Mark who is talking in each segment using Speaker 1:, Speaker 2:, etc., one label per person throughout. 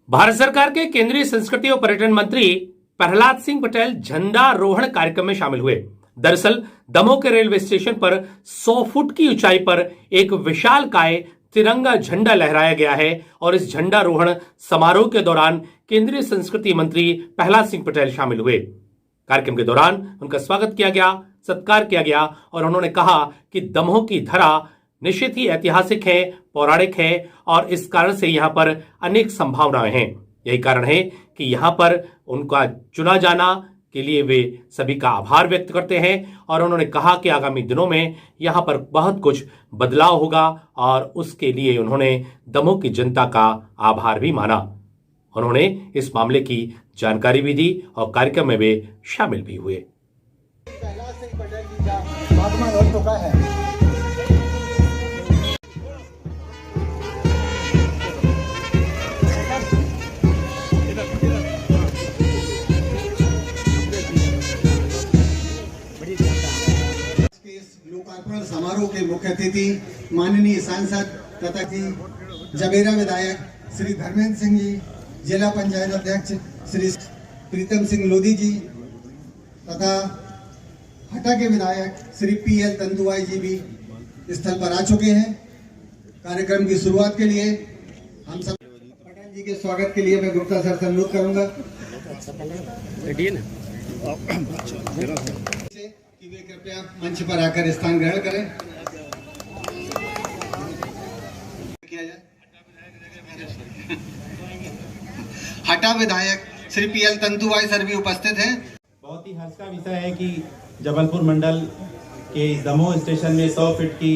Speaker 1: भारत सरकार के केंद्रीय संस्कृति और पर्यटन मंत्री प्रहलाद सिंह पटेल झंडारोहण कार्यक्रम में शामिल हुए। दरअसल दमोह के रेलवे स्टेशन पर 100 फुट की ऊंचाई पर एक विशालकाय तिरंगा झंडा लहराया गया है और इस झंडारोहण समारोह के दौरान केंद्रीय संस्कृति मंत्री प्रहलाद सिंह पटेल शामिल हुए। कार्यक्रम के दौरान उनका स्वागत किया गया, सत्कार किया गया और उन्होंने कहा कि दमोह की धरा निश्चित ही ऐतिहासिक है, पौराणिक है और इस कारण से यहाँ पर अनेक संभावनाएं हैं। यही कारण है कि यहाँ पर उनका चुना जाना के लिए वे सभी का आभार व्यक्त करते हैं और उन्होंने कहा कि आगामी दिनों में यहाँ पर बहुत कुछ बदलाव होगा और उसके लिए उन्होंने दमोह की जनता का आभार भी माना। उन्होंने इस मामले की जानकारी भी दी और कार्यक्रम में वे शामिल भी हुए।
Speaker 2: प्रहलाद सिंह पटेल जी का आगमन हो चुका है। लोकार्पण समारोह के मुख्य अतिथि माननीय सांसद तथा जबेरा विधायक श्री धर्मेंद्र सिंह जी, जिला पंचायत अध्यक्ष श्री प्रीतम सिंह लोधी जी तथा हटा के विधायक श्री PL तंतुवाई जी भी स्थल पर आ चुके हैं। कार्यक्रम की शुरुआत के लिए हम सब पटेल जी के स्वागत के लिए मैं गुप्ता सर से अनुरोध करूंगा कि वे कृपया मंच पर आकर स्थान ग्रहण करें। हटा विधायक श्री PL तंतुवाई सर भी उपस्थित हैं।
Speaker 3: बहुत ही हर्ष का विषय है कि जबलपुर मंडल के इस दमोह स्टेशन में 100 फीट की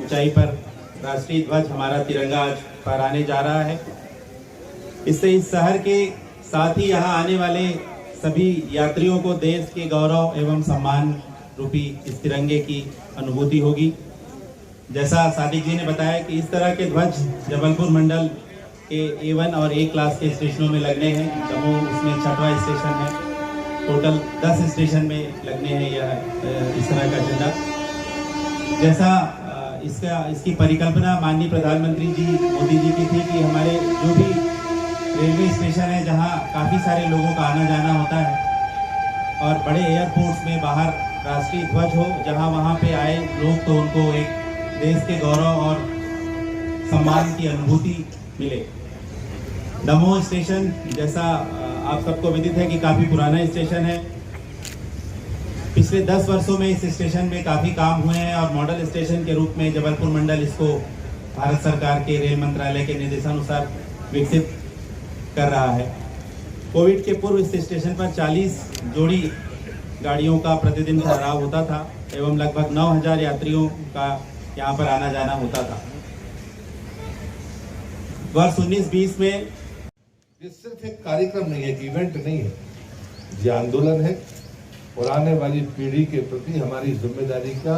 Speaker 3: ऊंचाई पर राष्ट्रीय ध्वज हमारा तिरंगा आज फहराने जा रहा है। इससे इस शहर के साथ ही यहाँ आने वाले सभी यात्रियों को देश के गौरव एवं सम्मान रूपी इस तिरंगे की अनुभूति होगी। जैसा सादिक जी ने बताया कि इस तरह के ध्वज जबलपुर मंडल के A1 और A क्लास के स्टेशनों में लगने हैं। दमोह उसमें 6वां स्टेशन है। टोटल 10 स्टेशन में लगने हैं यह इस तरह का झंडा। जैसा इसकी परिकल्पना माननीय प्रधानमंत्री जी मोदी जी की थी कि हमारे जो भी रेलवे स्टेशन है जहां काफ़ी सारे लोगों का आना जाना होता है और बड़े एयरपोर्ट्स में बाहर राष्ट्रीय ध्वज हो, जहां वहां पे आए लोग तो उनको एक देश के गौरव और सम्मान की अनुभूति मिले। दमोह स्टेशन जैसा आप सबको विदित है कि काफ़ी पुराना स्टेशन है। पिछले 10 वर्षों में इस स्टेशन में काफ़ी काम हुए हैं और मॉडल स्टेशन के रूप में जबलपुर मंडल इसको भारत सरकार के रेल मंत्रालय के निर्देशानुसार विकसित कर रहा है। कोविड के पूर्व इस स्टेशन पर 40 जोड़ी गाड़ियों का प्रतिदिन ठहराव होता था एवं लगभग 9000 यात्रियों का यहाँ पर आना जाना होता था। वर्ष 19-20 में
Speaker 4: ये सिर्फ एक कार्यक्रम नहीं है, एक इवेंट नहीं है, ये आंदोलन है और आने वाली पीढ़ी के प्रति हमारी जिम्मेदारी का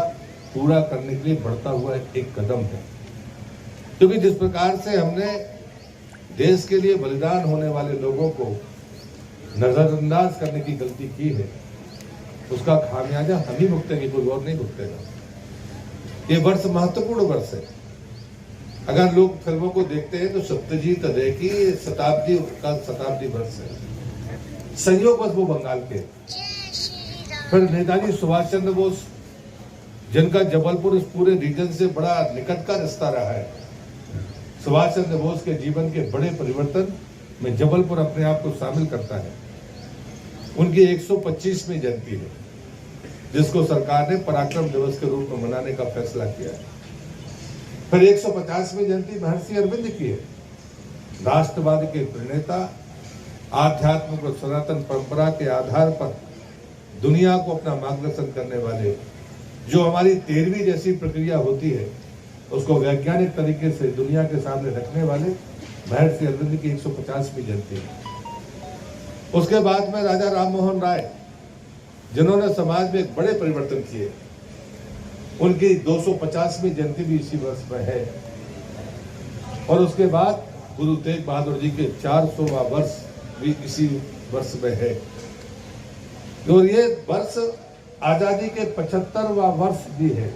Speaker 4: पूरा करने के लिए बढ़ता हुआ एक कदम है। क्योंकि जिस प्रकार से हमने देश के लिए बलिदान होने वाले लोगों को नजरअंदाज करने की गलती की है, उसका खामियाजा हम ही भुगतेंगे, कोई और नहीं भुगतेगा। ये वर्ष महत्वपूर्ण वर्ष है। अगर लोग फिल्मों को देखते हैं तो सत्यजीत रे की शताब्दी वर्ष है। संयोगवश वो बंगाल के। फिर नेताजी सुभाष चंद्र बोस, जिनका जबलपुर इस पूरे रीजन से बड़ा निकट का रिश्ता रहा है। सुभाष चंद्र बोस के जीवन के बड़े परिवर्तन में जबलपुर अपने आप को शामिल करता है। उनकी 125वीं जयंती है, जिसको सरकार ने पराक्रम दिवस के रूप में मनाने का फैसला किया है। फिर 150वीं जयंती महर्षि अरविंद की है, राष्ट्रवाद के प्रणेता, आध्यात्मिक और सनातन परंपरा के आधार पर दुनिया को अपना मार्गदर्शन करने वाले, जो हमारी 13वीं जैसी प्रक्रिया होती है उसको वैज्ञानिक तरीके से दुनिया के सामने रखने वाले महर्षि अरविंद की 150वीं जयंती है। उसके बाद में राजा राम मोहन राय, जिन्होंने समाज में एक बड़े परिवर्तन किए, उनकी 250वीं जयंती भी इसी वर्ष में है। और उसके बाद गुरु तेग बहादुर जी के 400वां वर्ष भी इसी वर्ष में है। और ये वर्ष आजादी के 75वां वर्ष भी है,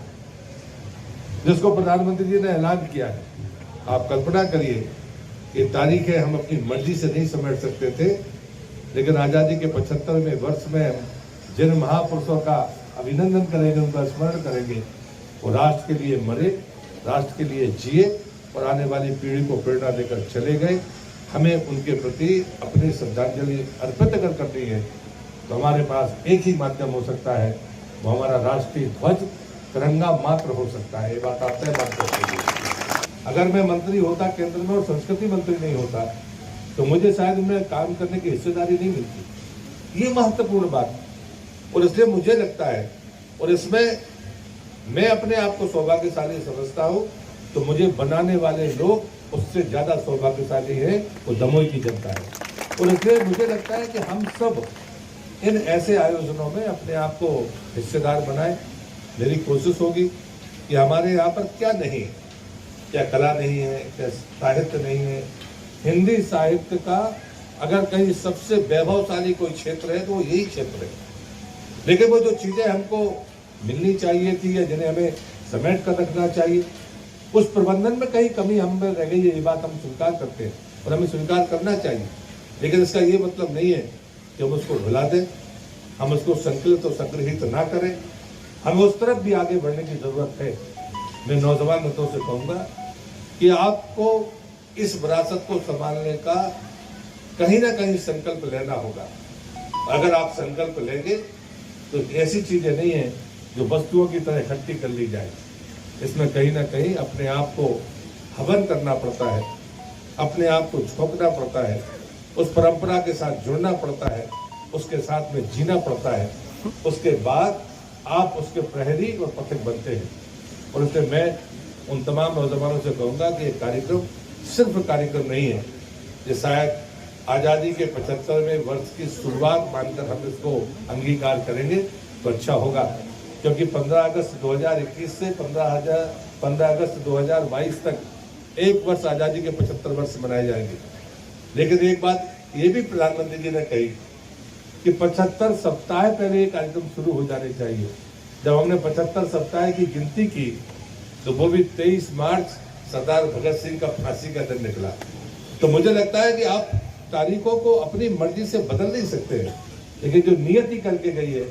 Speaker 4: जिसको प्रधानमंत्री जी ने ऐलान किया है। आप कल्पना करिए ये तारीखें हम अपनी मर्जी से नहीं समेट सकते थे, लेकिन आज़ादी के 75वें वर्ष में जिन महापुरुषों का अभिनंदन करेंगे, उनका स्मरण करेंगे, वो राष्ट्र के लिए मरे, राष्ट्र के लिए जिए और आने वाली पीढ़ी को प्रेरणा देकर चले गए। हमें उनके प्रति अपनी श्रद्धांजलि अर्पित अगर करनी है तो हमारे पास एक ही माध्यम हो सकता है, वो हमारा राष्ट्रीय ध्वज तिरंगा मात्र हो सकता है। ये बात आप तय बात करते हैं। अगर मैं मंत्री होता केंद्र में और संस्कृति मंत्री नहीं होता तो मुझे शायद उनमें काम करने की हिस्सेदारी नहीं मिलती। ये महत्वपूर्ण बात, और इसलिए मुझे लगता है, और इसमें मैं अपने आप को सौभाग्यशाली समझता हूँ, तो मुझे बनाने वाले लोग उससे ज्यादा सौभाग्यशाली है, वो दमोई की जनता है। और इसलिए मुझे लगता है कि हम सब इन ऐसे आयोजनों में अपने आप को हिस्सेदार बनाएं। मेरी कोशिश होगी कि हमारे यहाँ पर क्या नहीं, क्या कला नहीं है, क्या साहित्य नहीं है। हिंदी साहित्य का अगर कहीं सबसे वैभवशाली कोई क्षेत्र है तो वो यही क्षेत्र है। लेकिन वो जो चीजें हमको मिलनी चाहिए थी या जिन्हें हमें समेट कर रखना चाहिए, उस प्रबंधन में कहीं कमी हम में रह गई है। ये बात हम स्वीकार करते हैं और हमें स्वीकार करना चाहिए। लेकिन इसका ये मतलब नहीं है कि हम उसको भुला दें, हम उसको संकलित और संग्रहित ना करें। हमें उस तरफ भी आगे बढ़ने की जरूरत है। मैं नौजवान मित्रों से कहूँगा कि आपको इस विरासत को संभालने का कहीं ना कहीं संकल्प लेना होगा। अगर आप संकल्प लेंगे तो ऐसी चीजें नहीं है जो वस्तुओं की तरह इकट्ठी कर ली जाए। इसमें कहीं ना कहीं अपने आप को हवन करना पड़ता है, अपने आप को झोंकना पड़ता है, उस परंपरा के साथ जुड़ना पड़ता है, उसके साथ में जीना पड़ता है। उसके बाद आप उसके प्रहरी और पथिक बनते हैं। और इसलिए मैं उन तमाम नौजवानों से कहूँगा कि ये कार्यक्रम सिर्फ कार्यक्रम नहीं है, ये शायद आज़ादी के 75वें वर्ष की शुरुआत मानकर हम इसको अंगीकार करेंगे तो अच्छा होगा। क्योंकि 15 अगस्त 2021 से 15 अगस्त 2022 तक एक वर्ष आज़ादी के 75 वर्ष मनाए जाएंगे। लेकिन एक बात ये भी प्रधानमंत्री जी ने कही कि 75 सप्ताह पहले ये कार्यक्रम शुरू हो जाने चाहिए। जब हमने 75 सप्ताह की गिनती की तो वो भी 23 मार्च सरदार भगत सिंह का फांसी का दिन निकला। तो मुझे लगता है कि आप तारीखों को अपनी मर्जी से बदल नहीं सकते हैं, लेकिन जो नियति करके गई है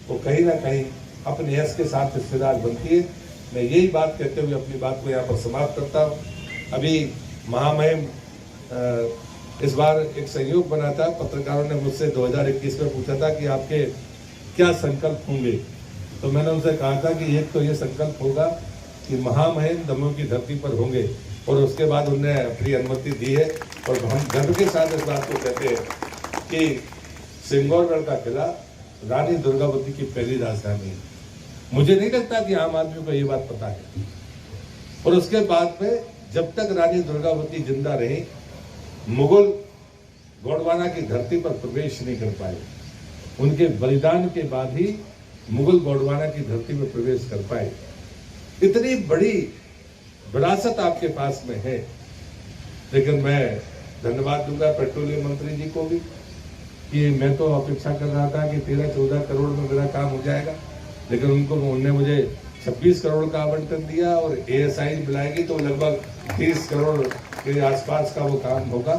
Speaker 4: वो कहीं ना कहीं अपने यश के साथ हिस्सेदार बनती है। मैं यही बात कहते हुए अपनी बात को यहाँ पर समाप्त करता हूँ। अभी महामहिम इस बार एक संयोग बना था, पत्रकारों ने मुझसे 2021 में पूछा था कि आपके क्या संकल्प होंगे, तो मैंने उनसे कहा था कि एक तो ये संकल्प होगा कि महामहिम दमोह की धरती पर होंगे, और उसके बाद उन्होंने अपनी अनुमति दी है। और हम गर्व के साथ इस बात को कहते हैं कि सिंगौरगढ़ का किला रानी दुर्गावती की पहली राजधानी है। मुझे नहीं लगता कि आम आदमी को ये बात पता है। और उसके बाद में जब तक रानी दुर्गावती जिंदा रही, मुगल गोंडवाना की धरती पर प्रवेश नहीं कर पाए। उनके बलिदान के बाद ही मुगल गोंडवाना की धरती पर प्रवेश कर पाए। इतनी बड़ी विरासत आपके पास में है। लेकिन मैं धन्यवाद दूंगा पेट्रोलियम मंत्री जी को भी कि मैं तो अपेक्षा कर रहा था कि 13-14 करोड़ में मेरा काम हो जाएगा, लेकिन उन्होंने मुझे 26 करोड़ का आवंटन दिया और ASI मिलाएगी तो लगभग 30 करोड़ के आसपास का वो काम होगा।